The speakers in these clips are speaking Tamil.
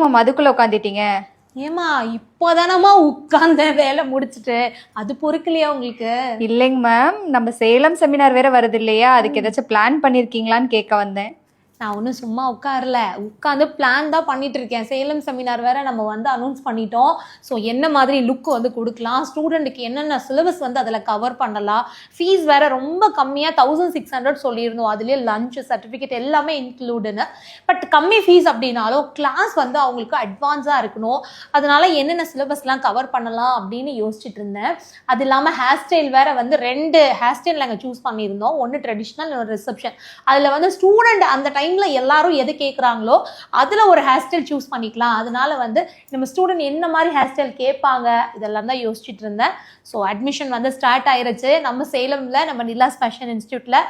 மேம் அதுக்குள்ள உட்காந்துட்டீங்க? ஏமா இப்போதானமா உட்கார்ந்த வேலை முடிச்சுட்டு, அது பொறுக்கலையா உங்களுக்கு? இல்லைங்க மேம், நம்ம சேலம் செமினார் வேற வருது இல்லையா, அதுக்கு ஏதாச்சும் பிளான் பண்ணிருக்கீங்களான்னு கேட்க வந்தேன். நான் ஒன்றும் சும்மா உட்காரல, உட்காந்து பிளான் தான் பண்ணிட்டு இருக்கேன். சேலம் செமினார் வேற நம்ம வந்து அனௌன்ஸ் பண்ணிட்டோம். ஸோ என்ன மாதிரி லுக் வந்து கொடுக்கலாம், ஸ்டூடெண்ட்டுக்கு என்னென்ன சிலபஸ் வந்து அதில் கவர் பண்ணலாம், ஃபீஸ் வேற ரொம்ப கம்மியாக 1600 சொல்லியிருந்தோம். அதுலேயே லஞ்ச் சர்டிஃபிகேட் எல்லாமே இன்க்ளூடுன்னு. பட் கம்மி ஃபீஸ் அப்படின்னாலும் கிளாஸ் வந்து அவங்களுக்கு அட்வான்ஸாக இருக்கணும். அதனால என்னென்ன சிலபஸ்லாம் கவர் பண்ணலாம் அப்படின்னு யோசிச்சுட்டு இருந்தேன். அது இல்லாமல் ஹேர் ஸ்டைல் வேற வந்து 2 ஹேர் ஸ்டைல் நாங்கள் சூஸ் பண்ணியிருந்தோம். ஒன்று ட்ரெடிஷ்னல், இன்னொரு ரிசப்ஷன். அதில் வந்து ஸ்டூடெண்ட் அந்த டைம் எல்லாரும் எது கேட்குறாங்களோ அதுல ஒரு ஹேர் ஸ்டைல் சூஸ் பண்ணிக்கலாம். அதனால வந்து நம்ம ஸ்டூடெண்ட் என்ன மாதிரி ஹேர் ஸ்டைல் கேட்பாங்க இதெல்லாம் தான் யோசிச்சுட்டு இருந்தேன். ஸோ அட்மிஷன் வந்து ஸ்டார்ட் ஆயிருச்சு. நம்ம சேலம்ல நம்ம நிலாஸ் ஃபேஷன் இன்ஸ்டியூட்ல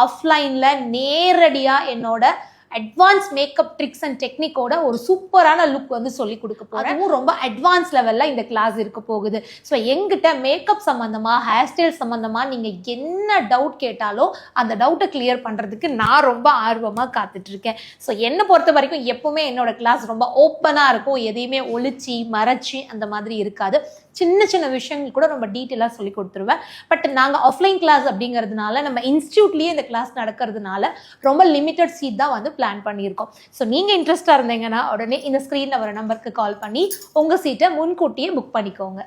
ஆஃப்லைன்ல நேரடியா என்னோட அட்வான்ஸ் மேக்கப் ட்ரிக்ஸ் அண்ட் டெக்னிக்கோட ஒரு சூப்பரான லுக் வந்து சொல்லி கொடுக்க போறேன். அதுவும் ரொம்ப அட்வான்ஸ் லெவல்ல இந்த கிளாஸ் இருக்க போகுது. ஸோ எங்கிட்ட மேக்கப் சம்பந்தமா, ஹேர் ஸ்டைல் சம்பந்தமா நீங்க என்ன டவுட் கேட்டாலும் அந்த டவுட்டை கிளியர் பண்றதுக்கு நான் ரொம்ப ஆர்வமா காத்துட்டு இருக்கேன். ஸோ என்னை பொறுத்த வரைக்கும் எப்பவுமே என்னோட கிளாஸ் ரொம்ப ஓப்பனா இருக்கும். எதையுமே ஒளிச்சு மறைச்சி அந்த மாதிரி இருக்காது. சின்ன சின்ன விஷயங்கள் கூட ரொம்ப டீட்டெயிலாக சொல்லி கொடுத்துருவேன். பட் நாங்கள் ஆஃப்லைன் கிளாஸ் அப்படிங்கிறதுனால, நம்ம இன்ஸ்டியூட்லேயே இந்த கிளாஸ் நடக்கிறதுனால ரொம்ப லிமிட்டட் சீட் தான் வந்து பிளான் பண்ணியிருக்கோம். ஸோ நீங்கள் இன்ட்ரெஸ்டாக இருந்தீங்கன்னா உடனே இந்த ஸ்க்ரீனில் வர நம்பருக்கு கால் பண்ணி உங்கள் சீட்டை முன்கூட்டியே புக் பண்ணிக்கோங்க.